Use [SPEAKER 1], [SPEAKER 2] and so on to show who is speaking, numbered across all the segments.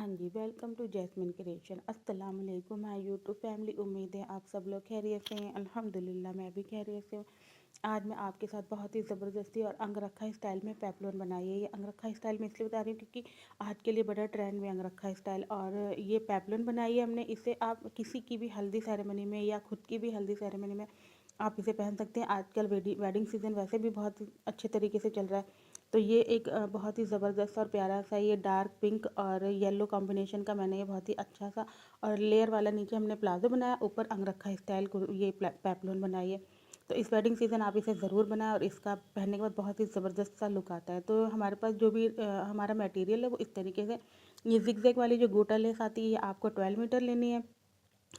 [SPEAKER 1] हाँ जी, welcome to jasmine creation. अस्सलाम वालेकुम माय यूट्यूब फैमिली। उम्मीद है आप सब लोग खैरियत से हैं। अल्हम्दुलिल्लाह मैं भी खैरियत से हूँ। आज मैं आपके साथ बहुत ही ज़बरदस्ती और अंगरखा स्टाइल में पेपलोन बनाई है। ये अंगरखा स्टाइल में इसलिए बता रही हूँ क्योंकि आज के लिए बड़ा ट्रेंड में अंगरखा स्टाइल। और ये पेपलोन बनाई है हमने। इसे आप किसी की भी हल्दी सेरेमनी में या खुद की भी हल्दी सेरेमनी में आप इसे पहन सकते हैं। आजकल वेडिंग सीज़न वैसे भी बहुत अच्छे तरीके से चल रहा है। तो ये एक बहुत ही ज़बरदस्त और प्यारा सा ये डार्क पिंक और येलो कॉम्बिनेशन का मैंने ये बहुत ही अच्छा सा और लेयर वाला नीचे हमने प्लाजो बनाया, ऊपर अंगरखा स्टाइल को ये पेपलोन बनाई है। तो इस वेडिंग सीज़न आप इसे ज़रूर बनाएं और इसका पहनने के बाद बहुत ही ज़बरदस्त सा लुक आता है। तो हमारे पास जो भी हमारा मटेरियल है वो इस तरीके से, ये जिगजैग वाली जो गोटा लेस आती है ये आपको 12 मीटर लेनी है।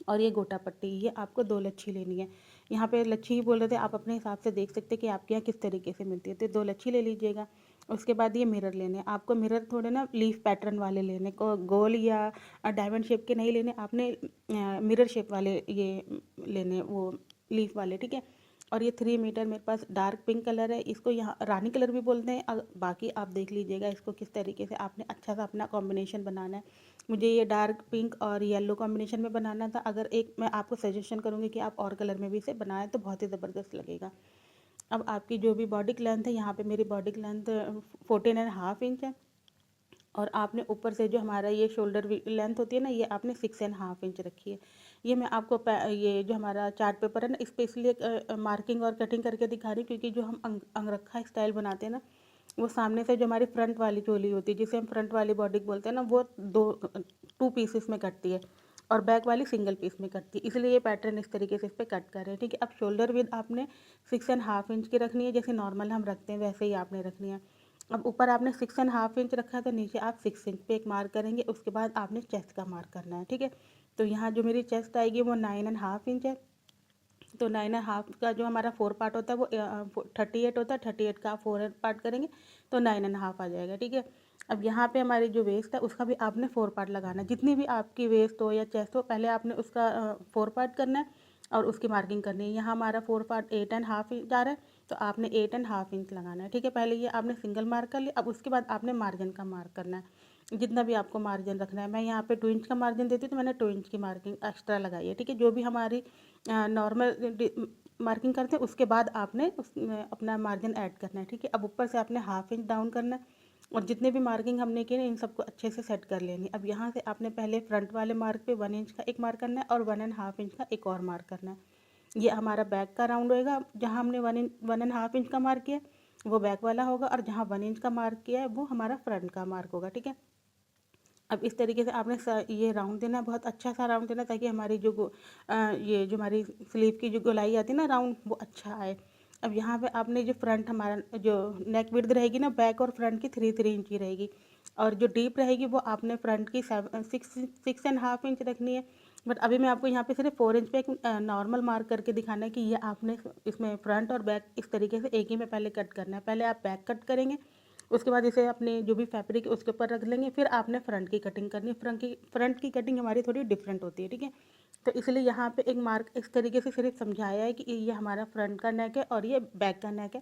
[SPEAKER 1] और ये गोटा पट्टी ये आपको 2 लच्छी लेनी है। यहाँ पे लच्छी ही बोल रहे थे, आप अपने हिसाब से देख सकते हैं कि आपके यहाँ किस तरीके से मिलती है। तो 2 लच्छी ले लीजिएगा। उसके बाद ये मिरर लेने हैं आपको। मिरर थोड़े ना लीफ पैटर्न वाले लेने को, गोल या डायमंड शेप के नहीं लेने आपने। मिरर शेप वाले ये लेने, वो लीफ वाले, ठीक है। और ये 3 मीटर मेरे पास डार्क पिंक कलर है, इसको यहाँ रानी कलर भी बोलते हैं। बाकी आप देख लीजिएगा इसको किस तरीके से आपने अच्छा सा अपना कॉम्बिनेशन बनाना है। मुझे ये डार्क पिंक और येलो कॉम्बिनेशन में बनाना था। अगर एक मैं आपको सजेशन करूँगी कि आप और कलर में भी इसे बनाएं तो बहुत ही ज़बरदस्त लगेगा। अब आपकी जो भी बॉडी लेंथ है, यहाँ पे मेरी बॉडी लेंथ 14.5 इंच है। और आपने ऊपर से जो हमारा ये शोल्डर लेंथ होती है ना, ये आपने 6.5 इंच रखी है। ये मैं आपको ये जो हमारा चार्ट पेपर है ना, इस पर इसलिए मार्किंग और कटिंग करके दिखा रही हूँ क्योंकि जो हम अंगरखा स्टाइल बनाते हैं ना, वो सामने से जो हमारी फ्रंट वाली चोली होती है जिसे हम फ्रंट वाली बॉडी बोलते हैं ना, वो 2 पीसेस में कटती है और बैक वाली सिंगल पीस में कटती है। इसलिए ये पैटर्न इस तरीके से इस पर कट कर रहे हैं, ठीक है। अब शोल्डर विद आपने 6.5 इंच की रखनी है, जैसे नॉर्मल हम रखते हैं वैसे ही आपने रखनी है। अब ऊपर आपने 6.5 इंच रखा है तो नीचे आप 6 इंच पे एक मार्क करेंगे। उसके बाद आपने चेस्ट का मार्क करना है, ठीक है। तो यहाँ जो मेरी चेस्ट आएगी वो 9.5 इंच है। तो 9.5 का जो हमारा 4 पार्ट होता है वो 38 होता है। 38 का आप 4 पार्ट करेंगे तो 9.5 आ जाएगा, ठीक है। अब यहाँ पे हमारी जो वेस्ट है उसका भी आपने 4 पार्ट लगाना है। जितनी भी आपकी वेस्ट हो या चेस्ट हो, पहले आपने उसका 4 पार्ट करना है और उसकी मार्किंग करनी है। यहाँ हमारा 4 पार्ट 8.5 इंच आ रहा है, तो आपने 8.5 इंच लगाना है, ठीक है। पहले ये आपने सिंगल मार्क कर लिया। अब उसके बाद आपने मार्जिन का मार्क करना है, जितना भी आपको मार्जिन रखना है। मैं यहाँ पे 2 इंच का मार्जिन देती हूँ तो मैंने 2 इंच की मार्किंग एक्स्ट्रा लगाई है, ठीक है। जो भी हमारी नॉर्मल मार्किंग करते हैं उसके बाद आपने अपना मार्जिन ऐड करना है, ठीक है। अब ऊपर से आपने 1/2 इंच डाउन करना है और जितने भी मार्किंग हमने किए इन सबको अच्छे से सेट कर लेनी। अब यहाँ से आपने पहले फ्रंट वाले मार्क पे 1 इंच का एक मार्क करना है और 1.5 इंच का एक और मार्क करना है। ये हमारा बैक का राउंड होएगा। जहाँ हमने 1.5 इंच का मार्क किया है वो बैक वाला होगा, और जहाँ 1 इंच का मार्क किया है वो हमारा फ्रंट का मार्क होगा, ठीक है। अब इस तरीके से आपने ये राउंड देना है, बहुत अच्छा सा राउंड देना, ताकि हमारी जो ये जो हमारी स्लीव की जो गोलाई आती है ना राउंड, वो अच्छा आए। अब यहाँ पे आपने जो फ्रंट हमारा जो नेक विड्थ रहेगी ना, बैक और फ्रंट की 3 इंच की रहेगी। और जो डीप रहेगी वो आपने फ्रंट की 6.5 इंच रखनी है। बट अभी मैं आपको यहाँ पे सिर्फ 4 इंच पे एक नॉर्मल मार्क करके दिखाना है कि ये आपने इसमें फ्रंट और बैक इस तरीके से एक ही में पहले कट करना है। पहले आप बैक कट करेंगे, उसके बाद इसे अपने जो भी फैब्रिक है उसके ऊपर रख लेंगे, फिर आपने फ्रंट की कटिंग करनी है। फ्रंट की कटिंग हमारी थोड़ी डिफरेंट होती है, ठीक है। तो इसलिए यहाँ पे एक मार्क इस तरीके से सिर्फ समझाया है कि ये हमारा फ्रंट का नेक है और ये बैक का नेक है।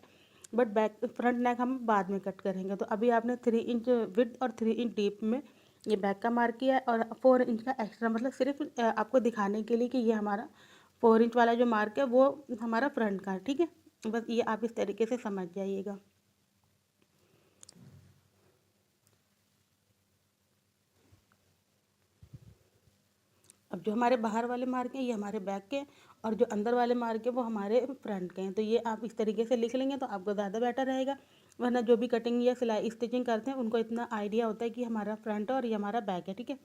[SPEAKER 1] बट बैक फ्रंट नेक हम बाद में कट करेंगे। तो अभी आपने 3 इंच विड्थ और 3 इंच डीप में ये बैक का मार्क किया है, और 4 इंच का एक्स्ट्रा, मतलब सिर्फ आपको दिखाने के लिए कि ये हमारा 4 इंच वाला जो मार्क है वो हमारा फ्रंट का है, ठीक है। बस ये आप इस तरीके से समझ जाइएगा। अब जो हमारे बाहर वाले मार्क हैं ये हमारे बैक के, और जो अंदर वाले मार्क हैं वो हमारे फ्रंट के हैं। तो ये आप इस तरीके से लिख लेंगे तो आपको ज़्यादा बेटर रहेगा। वरना जो भी कटिंग या सिलाई स्टिचिंग करते हैं उनको इतना आइडिया होता है कि हमारा फ्रंट है और ये हमारा बैक है, ठीक है।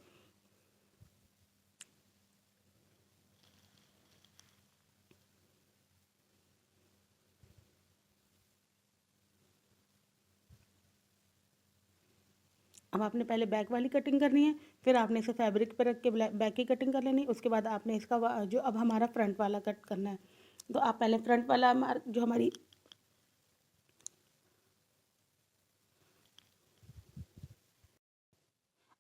[SPEAKER 1] अब आपने पहले बैक वाली कटिंग करनी है, फिर आपने इसे फैब्रिक पर रख के बैक की कटिंग कर लेनी है। उसके बाद आपने इसका जो अब हमारा फ्रंट वाला कट करना है। तो आप पहले फ्रंट वाला मार्क जो हमारी,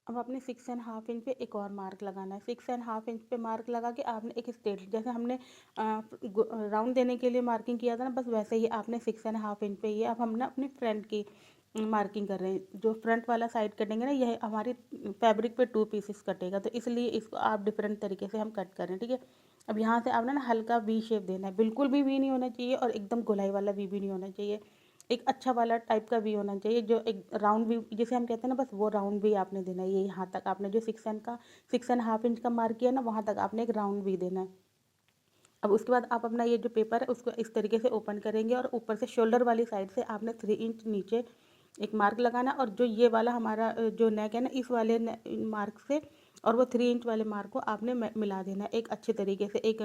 [SPEAKER 1] अब आपने 6.5 इंच पे एक और मार्क लगाना है। 6.5 इंच पे मार्क लगा के आपने एक स्ट्रेट, जैसे हमने राउंड देने के लिए मार्किंग किया था ना, बस वैसे ही आपने 6.5 इंच पे ये अब हमने अपनी फ्रंट की मार्किंग कर रहे हैं। जो फ्रंट वाला साइड कटेंगे ना, यह हमारी फैब्रिक पे 2 पीसेस कटेगा, तो इसलिए इसको आप डिफरेंट तरीके से हम कट कर रहे हैं, ठीक है। अब यहाँ से आपने ना हल्का वी शेप देना है, बिल्कुल भी वी नहीं होना चाहिए और एकदम गोलाई वाला वी भी नहीं होना चाहिए। एक अच्छा वाला टाइप का वी होना चाहिए, जो एक राउंड वी जिसे हम कहते हैं ना, बस वो राउंड वी आपने देना है। ये यहाँ तक आपने जो 6.5 इंच का मार्क किया ना, वहाँ तक आपने एक राउंड वी देना है। अब उसके बाद आप अपना ये जो पेपर है उसको इस तरीके से ओपन करेंगे और ऊपर से शोल्डर वाली साइड से आपने 3 इंच नीचे एक मार्क लगाना, और जो ये वाला हमारा जो नेक है ना, इस वाले मार्क से और वो 3 इंच वाले मार्क को आपने मिला देना है एक अच्छे तरीके से। एक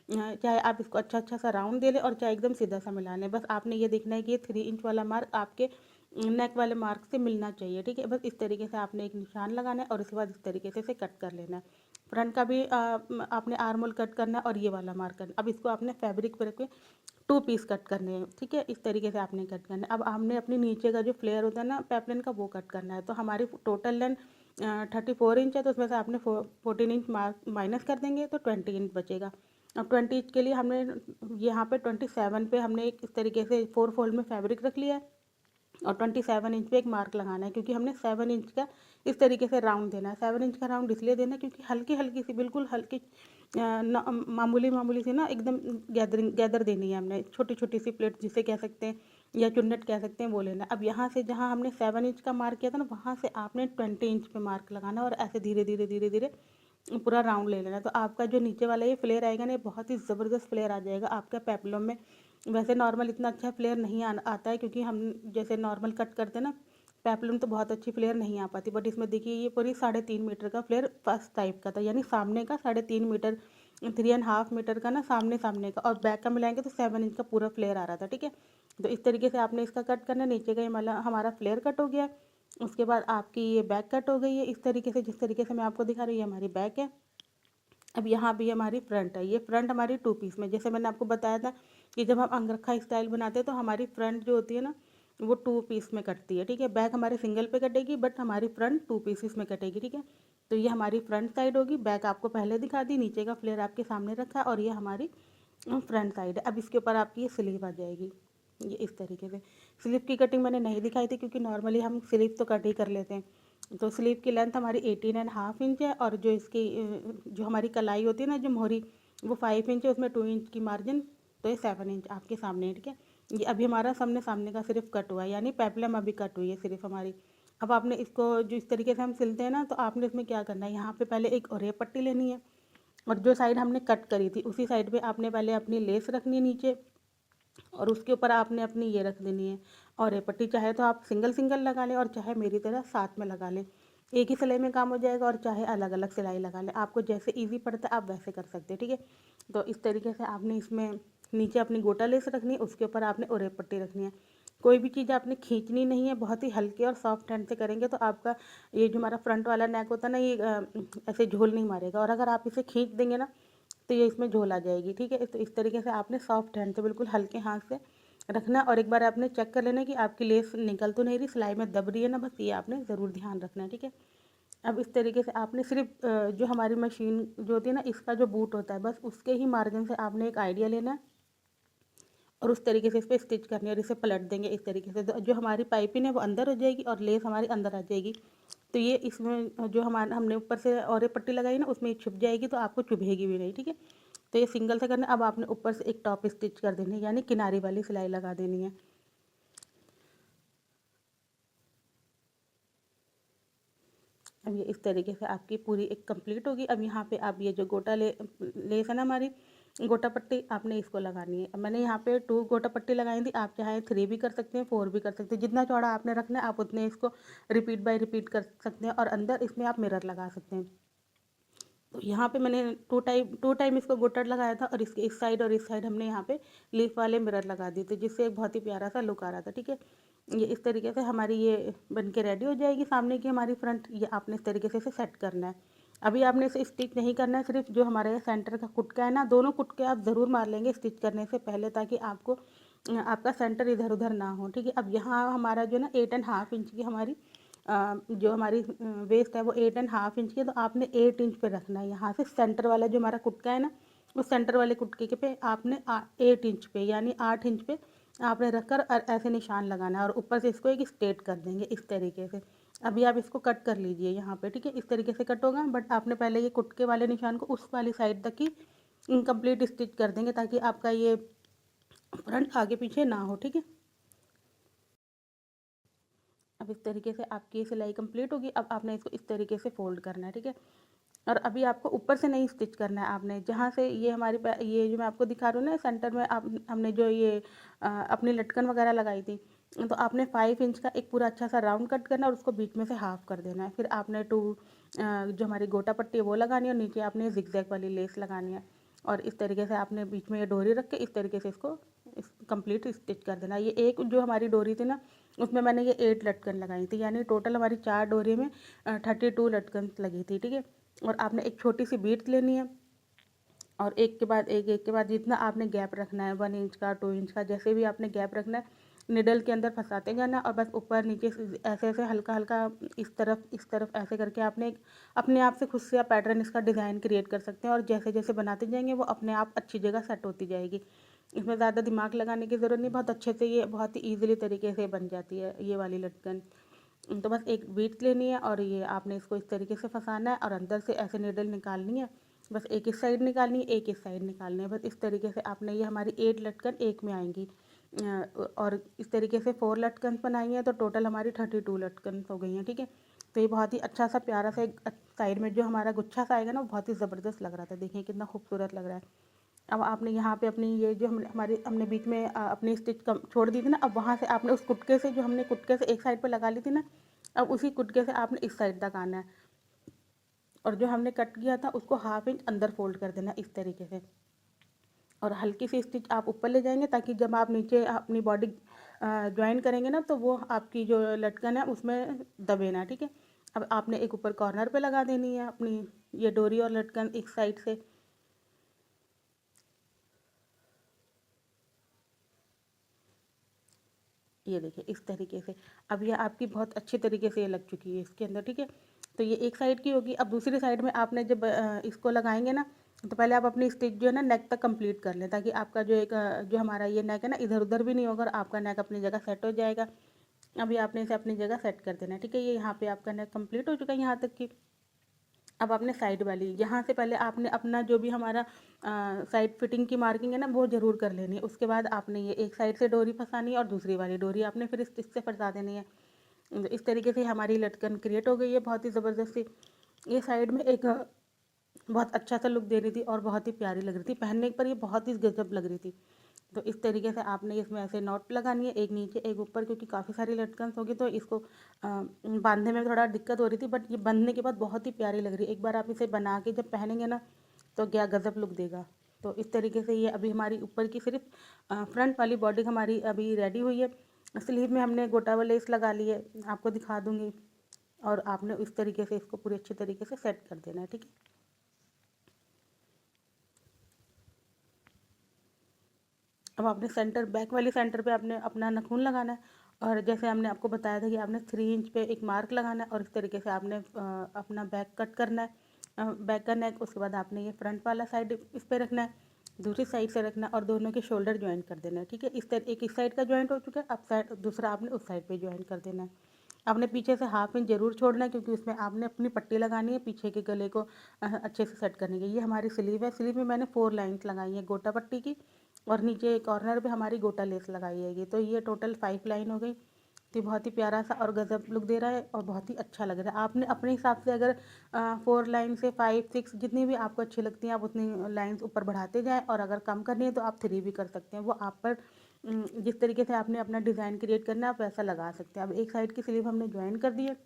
[SPEAKER 1] चाहे आप इसको अच्छा अच्छा सा राउंड दे लें और चाहे एकदम सीधा सा मिला लें, बस आपने ये देखना है कि ये 3 इंच वाला मार्क आपके नेक वाले मार्क से मिलना चाहिए, ठीक है। बस इस तरीके से आपने एक निशान लगाना है और उसके बाद इस तरीके से इसे कट कर लेना है। फ्रंट का भी आपने आर्म होल कट करना है और ये वाला मार्क करना है। अब इसको आपने फैब्रिक पर रख के 2 पीस कट करने हैं, ठीक है। इस तरीके से आपने कट करना है। अब हमने अपनी नीचे का जो फ्लेयर होता है ना पेपलिन का, वो कट करना है। तो हमारी टोटल लेंथ 34 इंच है, तो उसमें से आपने 14 इंच माइनस कर देंगे तो 20 इंच बचेगा। अब 20 इंच के लिए हमने यहाँ पे 27 पे हमने एक इस तरीके से 4 फोल्ड में फैब्रिक रख लिया है और 27 इंच पे एक मार्क लगाना है, क्योंकि हमने 7 इंच का इस तरीके से राउंड देना है। 7 इंच का राउंड इसलिए देना है क्योंकि हल्की हल्की सी, बिल्कुल हल्की मामूली मामूली सी ना, एकदम गैदर देनी है हमने, छोटी छोटी सी प्लेट जिसे कह सकते हैं या चुन्नट कह सकते हैं, वो लेना है। अब यहाँ से जहाँ हमने 7 इंच का मार्क किया था ना, वहाँ से आपने 20 इंच पे मार्क लगाना है और ऐसे धीरे धीरे धीरे धीरे पूरा राउंड ले लेना है। तो आपका जो नीचे वाला ये फ्लेयर आएगा ना, ये बहुत ही ज़बरदस्त फ्लेयर आ जाएगा आपका पेप्लम में। वैसे नॉर्मल इतना अच्छा फ्लेयर नहीं आता है, क्योंकि हम जैसे नॉर्मल कट करते हैं ना पेप्लम, तो बहुत अच्छी फ्लेयर नहीं आ पाती। बट इसमें देखिए ये पूरी 3.5 मीटर का फ्लेयर फर्स्ट टाइप का था, यानी सामने का 3.5 मीटर, 3.5 मीटर का ना सामने सामने का, और बैक का मिलाएंगे तो 7 इंच का पूरा फ्लेयर आ रहा था, ठीक है। तो इस तरीके से आपने इसका कट करना है। नीचे का ये वाला हमारा फ्लेयर कट हो गया है। उसके बाद आपकी ये बैक कट हो गई है इस तरीके से, जिस तरीके से मैं आपको दिखा रही हूँ, ये हमारी बैक है। अब यहाँ भी हमारी फ्रंट है। ये फ्रंट हमारी 2 पीस में, जैसे मैंने आपको बताया था कि जब हम अंगरखा स्टाइल बनाते हैं तो हमारी फ्रंट जो होती है ना, वो 2 पीस में कटती है, ठीक है। बैक हमारे सिंगल पे कटेगी, बट हमारी फ्रंट 2 पीसेस में कटेगी, ठीक है। तो ये हमारी फ्रंट साइड होगी। बैक आपको पहले दिखा दी, नीचे का फ्लेयर आपके सामने रखा है, और ये हमारी फ्रंट साइड है। अब इसके ऊपर आपकी ये स्लीव आ जाएगी, ये इस तरीके से। स्लीव की कटिंग मैंने नहीं दिखाई थी, क्योंकि नॉर्मली हम स्लीव तो कट ही कर लेते हैं। तो स्लीव की लेंथ हमारी 18.5 इंच है, और जो इसकी जो हमारी कलाई होती है ना, जो मोहरी, वो 5 इंच है, उसमें 2 इंच की मार्जिन, तो ये 7 इंच आपके सामने है, ठीक है। ये अभी हमारा सामने सामने का सिर्फ कट हुआ है, यानी पेप्लम अभी कट हुई है सिर्फ हमारी। अब आपने इसको जो इस तरीके से हम सिलते हैं ना, तो आपने इसमें क्या करना है, यहाँ पे पहले एक और पट्टी लेनी है, और जो साइड हमने कट करी थी उसी साइड पे आपने पहले अपनी लेस रखनी है नीचे, और उसके ऊपर आपने अपनी ये रख देनी है और ये पट्टी। चाहे तो आप सिंगल सिंगल लगा लें, और चाहे मेरी तरह साथ में लगा लें, एक ही सिलाई में काम हो जाएगा, और चाहे अलग अलग सिलाई लगा लें, आपको जैसे इजी पड़ता है आप वैसे कर सकते हैं, ठीक है। तो इस तरीके से आपने इसमें नीचे अपनी गोटा लेस रखनी है, उसके ऊपर आपने ओरे पट्टी रखनी है। कोई भी चीज़ आपने खींचनी नहीं है, बहुत ही हल्के और सॉफ्ट हैंड से करेंगे तो आपका ये जो हमारा फ्रंट वाला नेक होता है ना, ये ऐसे झोल नहीं मारेगा, और अगर आप इसे खींच देंगे ना, तो ये इसमें झोल आ जाएगी, ठीक है। तो इस तरीके से आपने सॉफ्ट हैंड से, बिल्कुल हल्के हाथ से रखना, और एक बार आपने चेक कर लेना कि आपकी लेस निकल तो नहीं रही, सिलाई में दब रही है ना, बस ये आपने ज़रूर ध्यान रखना है, ठीक है। अब इस तरीके से आपने सिर्फ जो हमारी मशीन जो होती है ना, इसका जो बूट होता है, बस उसके ही मार्जिन से आपने एक आइडिया लेना है, और उस तरीके से इस पर स्टिच करनी है, और इसे पलट देंगे इस तरीके से, तो जो हमारी पाइपिंग है वो अंदर हो जाएगी और लेस हमारी अंदर आ जाएगी। तो ये इसमें जो हमारा हमने ऊपर से और पट्टी लगाई ना, उसमें छुप जाएगी, तो आपको चुभेगी भी नहीं, ठीक है। तो ये सिंगल से करना। अब आपने ऊपर से एक टॉप स्टिच कर देनी है, यानी किनारी वाली सिलाई लगा देनी है। अब ये इस तरीके से आपकी पूरी एक कंप्लीट होगी। अब यहाँ पे आप ये जो गोटा लेस है ना हमारी, गोटा पट्टी आपने इसको लगानी है। अब मैंने यहाँ पे 2 गोटा पट्टी लगाई थी, आप चाहे 3 भी कर सकते हैं, 4 भी कर सकते हैं, जितना चौड़ा आपने रखना है आप उतने इसको रिपीट बाय रिपीट कर सकते हैं, और अंदर इसमें आप मिरर लगा सकते हैं। तो यहाँ पे मैंने 2 टाइम इसको गोटा लगाया था, और इसके इस साइड और इस साइड हमने यहाँ पे लीफ वाले मिरर लगा दिए थे, जिससे एक बहुत ही प्यारा सा लुक आ रहा था, ठीक है। ये इस तरीके से हमारी ये बन के रेडी हो जाएगी सामने की हमारी फ्रंट। ये आपने इस तरीके से इसे सेट करना है। अभी आपने इसे स्टिच नहीं करना है, सिर्फ जो हमारे सेंटर का कुटका है ना, दोनों कुटके आप ज़रूर मार लेंगे स्टिच करने से पहले, ताकि आपको आपका सेंटर इधर उधर ना हो, ठीक है। अब यहाँ हमारा जो ना 8.5 इंच की हमारी जो हमारी वेस्ट है वो 8.5 इंच की है, तो आपने 8 इंच पे रखना है। यहाँ से सेंटर वाला जो हमारा कुटका है ना, उस सेंटर वाले कुटके के पे आपने 8 इंच पे, यानी 8 इंच पे आपने रखकर और ऐसे निशान लगाना है और ऊपर से इसको एक स्ट्रेट कर देंगे इस तरीके से। अभी आप इसको कट कर लीजिए यहाँ पे, ठीक है, इस तरीके से कट होगा, बट आपने पहले ये कुटके वाले निशान को उस वाली साइड तक ही इनकम्प्लीट स्टिच कर देंगे ताकि आपका ये फ्रंट आगे पीछे ना हो, ठीक है। अब इस तरीके से आपकी ये सिलाई कंप्लीट होगी। अब आपने इसको इस तरीके से फोल्ड करना है, ठीक है। और अभी आपको ऊपर से नहीं स्टिच करना है, आपने जहाँ से ये हमारी ये जो मैं आपको दिखा रही हूँ ना सेंटर में, आप हमने जो ये अपनी लटकन वगैरह लगाई थी, तो आपने 5 इंच का एक पूरा अच्छा सा राउंड कट करना है और उसको बीच में से हाफ कर देना है। फिर आपने जो हमारी गोटा पट्टी है वो लगानी है और नीचे आपने जिगजैग वाली लेस लगानी है। और इस तरीके से आपने बीच में ये डोरी रख के इस तरीके से इसको कंप्लीट स्टिच कर देना। ये एक जो हमारी डोरी थी ना, उसमें मैंने ये 8 लटकन लगाई थी, यानी टोटल हमारी 4 डोरी में 32 लटकन लगी थी, ठीक है। और आपने एक छोटी सी बीट लेनी है और एक के बाद एक के बाद जितना आपने गैप रखना है, 1 इंच का, 2 इंच का, जैसे भी आपने गैप रखना है, निडल के अंदर फंसाते जाना और बस ऊपर नीचे ऐसे ऐसे हल्का हल्का इस तरफ ऐसे करके आपने अपने आप से खुद से आप पैटर्न इसका डिज़ाइन क्रिएट कर सकते हैं। और जैसे जैसे बनाते जाएंगे वो अपने आप अच्छी जगह सेट होती जाएगी। इसमें ज़्यादा दिमाग लगाने की ज़रूरत नहीं, बहुत अच्छे से ये बहुत ही ईजिली तरीके से बन जाती है ये वाली लटकन। तो बस एक बीट लेनी है और ये आपने इसको इस तरीके से फंसाना है और अंदर से ऐसे निडल निकालनी है। बस एक इस साइड निकालनी है, एक इस साइड निकालनी है, बस इस तरीके से आपने ये हमारी 8 लटकन एक में आएंगी। और इस तरीके से 4 लटकन बनाई हैं तो टोटल हमारी 32 लटकन हो गई हैं, ठीक है। तो ये बहुत ही अच्छा सा प्यारा सा एक साइड में जो हमारा गुच्छा सा आएगा ना, वो बहुत ही ज़बरदस्त लग रहा था, देखिए कितना खूबसूरत लग रहा है। अब आपने यहाँ पे अपनी ये जो हमने बीच में अपनी स्टिच कम छोड़ दी थी ना, अब वहाँ से आपने उस कुटके से, जो हमने कुटके से एक साइड पे लगा ली थी ना, अब उसी कुटके से आपने इस साइड तक आना है और जो हमने कट किया था उसको 1/2 इंच अंदर फोल्ड कर देना इस तरीके से। और हल्की सी स्टिच आप ऊपर ले जाएंगे ताकि जब आप नीचे अपनी बॉडी ज्वाइन करेंगे ना, तो वो आपकी जो लटकन है उसमें दबे ना, ठीक है। अब आपने एक ऊपर कॉर्नर पे लगा देनी है अपनी ये डोरी और लटकन एक साइड से। ये देखिए इस तरीके से अब ये आपकी बहुत अच्छी तरीके से ये लग चुकी है इसके अंदर, ठीक है। तो ये एक साइड की होगी। अब दूसरी साइड में आपने जब इसको लगाएंगे ना, तो पहले आप अपनी स्टिच जो है ना नेक तक कंप्लीट कर लें ताकि आपका जो जो हमारा ये नेक है ना, इधर उधर भी नहीं होगा और आपका नेक अपनी जगह सेट हो जाएगा। अभी आपने इसे अपनी जगह सेट कर देना है, ठीक है। ये यहाँ पे आपका नेक कंप्लीट हो चुका है यहाँ तक की। अब आपने साइड वाली यहाँ से पहले आपने अपना जो भी हमारा साइड फिटिंग की मार्किंग है ना, वो ज़रूर कर लेनी है। उसके बाद आपने ये एक साइड से डोरी फंसानी है और दूसरी वाली डोरी आपने फिर इससे फंसा देनी है। इस तरीके से हमारी लटकन क्रिएट हो गई है बहुत ही ज़बरदस्ती। ये साइड में एक बहुत अच्छा सा लुक दे रही थी और बहुत ही प्यारी लग रही थी, पहनने पर ये बहुत ही गजब लग रही थी। तो इस तरीके से आपने इसमें ऐसे नॉट लगानी है, एक नीचे एक ऊपर, क्योंकि काफ़ी सारी लटकन होगी तो इसको बांधने में थोड़ा दिक्कत हो रही थी, बट ये बंधने के बाद बहुत ही प्यारी लग रही है। एक बार आप इसे बना के जब पहनेंगे ना, तो क्या गजब लुक देगा। तो इस तरीके से ये अभी हमारी ऊपर की सिर्फ फ्रंट वाली बॉडी हमारी अभी रेडी हुई है। स्लीव में हमने गोटा वाला लेस लगा ली है, आपको दिखा दूँगी। और आपने इस तरीके से इसको पूरी अच्छी तरीके से सेट कर देना है, ठीक है। अब आपने सेंटर बैक वाली सेंटर पे आपने अपना नाखून लगाना है और जैसे हमने आपको बताया था कि आपने 3 इंच पे एक मार्क लगाना है और इस तरीके से आपने अपना बैक कट करना है, बैक का नेक। उसके बाद आपने ये फ्रंट वाला साइड इस पे रखना है, दूसरी साइड से रखना है और दोनों के शोल्डर ज्वाइन कर देना है, ठीक है। एक इस साइड का ज्वाइंट हो चुका है, अब साइड दूसरा आपने उस साइड पे ज्वाइन कर देना है। आपने पीछे से 1/2 इंच ज़रूर छोड़ना है क्योंकि उसमें आपने अपनी पट्टी लगानी है पीछे के गले को अच्छे से सेट करने की। ये हमारी स्लीव है, स्लीव में मैंने 4 लाइन्स लगाई हैं गोटा पट्टी की और नीचे कॉर्नर पे हमारी गोटा लेस लगाई है। तो ये टोटल 5 लाइन हो गई। तो ये बहुत ही प्यारा सा और गजब लुक दे रहा है और बहुत ही अच्छा लग रहा है। आपने अपने हिसाब से अगर 4 लाइन से 5 6 जितनी भी आपको अच्छी लगती हैं आप उतनी लाइन्स ऊपर बढ़ाते जाएँ और अगर कम करनी है तो आप 3 भी कर सकते हैं। वो आप पर जिस तरीके से आपने अपना डिज़ाइन क्रिएट करना है आप वैसा लगा सकते हैं। अब एक साइड की स्लीव हमने ज्वाइन कर दी है,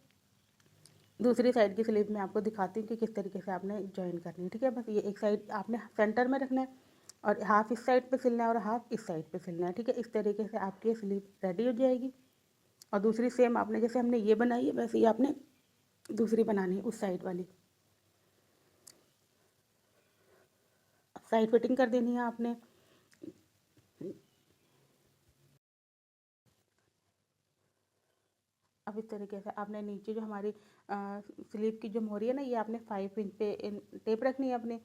[SPEAKER 1] दूसरी साइड की स्लीव मैं आपको दिखाती हूँ कि किस तरीके से आपने ज्वाइन करनी है, ठीक है। बस ये एक साइड आपने सेंटर में रखना है और हाफ इस साइड पे सिलना है और हाफ इस साइड पे सिलना है, ठीक है। इस तरीके से आपकी स्लीव रेडी हो जाएगी। और दूसरी सेम आपने जैसे हमने ये बनाई है वैसे ही आपने दूसरी बनानी है उस साइड वाली। साइड फिटिंग कर देनी है आपने। अब इस तरीके से आपने नीचे जो हमारी स्लीव की जो मोहरी है ना, ये आपने 5 इंच पे टेप रखनी है अपने।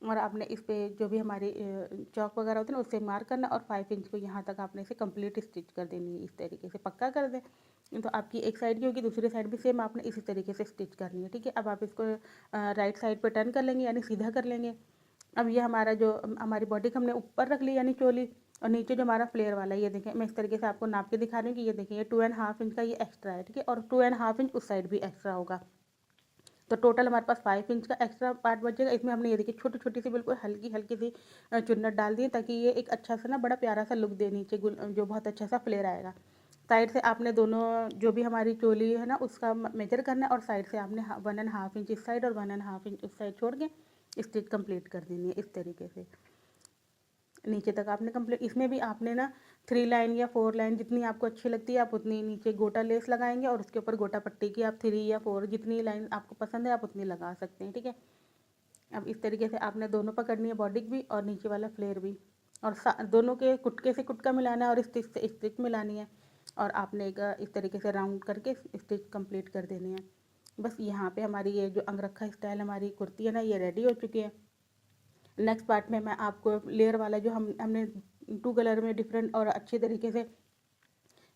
[SPEAKER 1] और आपने इस पे जो भी हमारी चौक वगैरह होती है ना उससे मार्क करना और 5 इंच को यहाँ तक आपने इसे कंप्लीट स्टिच कर देनी है। इस तरीके से पक्का कर दें तो आपकी एक साइड की होगी, दूसरी साइड भी सेम आपने इसी तरीके से स्टिच करनी है। ठीक है, अब आप इसको राइट साइड पे टर्न कर लेंगे यानी सीधा कर लेंगे। अब ये हमारा जो हमारी बॉडी को हमने ऊपर रख ली यानी चोली, और नीचे जो हमारा फ्लेयर वाला है ये देखें, मैं इस तरीके से आपको नाप के दिखा रही हूँ कि ये देखें ये 2.5 इंच का ये एक्स्ट्रा है। ठीक है, और 2.5 इंच उस साइड भी एक्स्ट्रा होगा, तो टोटल हमारे पास 5 इंच का एक्स्ट्रा पार्ट बचेगा। इसमें हमने ये देखिए छोटी छोटी सी बिल्कुल हल्की हल्की सी चुन्नट डाल दी ताकि ये एक अच्छा सा ना बड़ा प्यारा सा लुक दे नीचे जो बहुत अच्छा सा फ्लेयर आएगा। साइड से आपने दोनों जो भी हमारी चोली है ना उसका मेजर करना है, और साइड से आपने 1.5 इंच इस साइड और 1.5 इंच उस साइड छोड़ के स्टिच कंप्लीट कर देनी है इस तरीके से। नीचे तक आपने कंप्लीट, इसमें भी आपने ना 3 लाइन या 4 लाइन जितनी आपको अच्छी लगती है आप उतनी नीचे गोटा लेस लगाएंगे, और उसके ऊपर गोटा पट्टी की आप 3 या 4 जितनी लाइन आपको पसंद है आप उतनी लगा सकते हैं। ठीक है, अब इस तरीके से आपने दोनों पकड़नी है, बॉडी भी और नीचे वाला फ्लेयर भी, और दोनों के कुटके से कुटका मिलाना है और स्टिच से स्टिच मिलानी है, और आपने एक इस तरीके से राउंड करके स्टिच कंप्लीट कर देनी है। बस यहाँ पे हमारी ये जो अंगरखा स्टाइल हमारी कुर्ती है ना ये रेडी हो चुकी है। नेक्स्ट पार्ट में मैं आपको लेयर वाला जो हमने 2 कलर में डिफरेंट और अच्छे तरीके से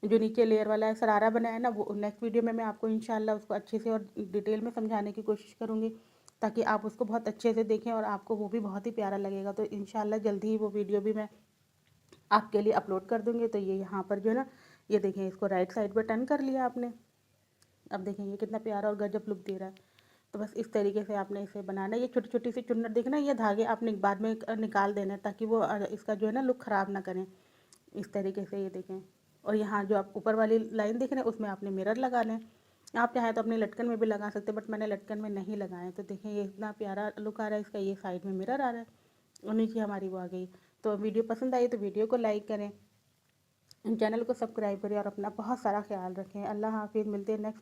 [SPEAKER 1] जो नीचे लेयर वाला है शरारा बनाया ना, वो नेक्स्ट वीडियो में मैं आपको इंशाल्लाह उसको अच्छे से और डिटेल में समझाने की कोशिश करूँगी, ताकि आप उसको बहुत अच्छे से देखें और आपको वो भी बहुत ही प्यारा लगेगा। तो इंशाल्लाह जल्दी ही वो वीडियो भी मैं आपके लिए अपलोड कर दूँगी। तो ये यहाँ पर जो है ना ये देखें, इसको राइट साइड पर टर्न कर लिया आपने। अब देखें ये कितना प्यारा और गजब लुक दे रहा है। तो बस इस तरीके से आपने इसे बनाना है। ये छोटी छोटी सी चुन्नट देखना, ये धागे आपने बाद में निकाल देना है ताकि वो इसका जो है ना लुक ख़राब ना करें। इस तरीके से ये देखें, और यहाँ जो आप ऊपर वाली लाइन देख रहे हैं उसमें आपने मिरर लगाना है। आप चाहें तो अपने लटकन में भी लगा सकते हैं, बट मैंने लटकन में नहीं लगाया। तो देखें ये इतना प्यारा लुक आ रहा है इसका, ये साइड में मिरर आ रहा है और नीचे हमारी वो आ गई। तो वीडियो पसंद आई तो वीडियो को लाइक करें, चैनल को सब्सक्राइब करें और अपना बहुत सारा ख्याल रखें। अल्लाह हाफिज़, मिलते हैं नेक्स्ट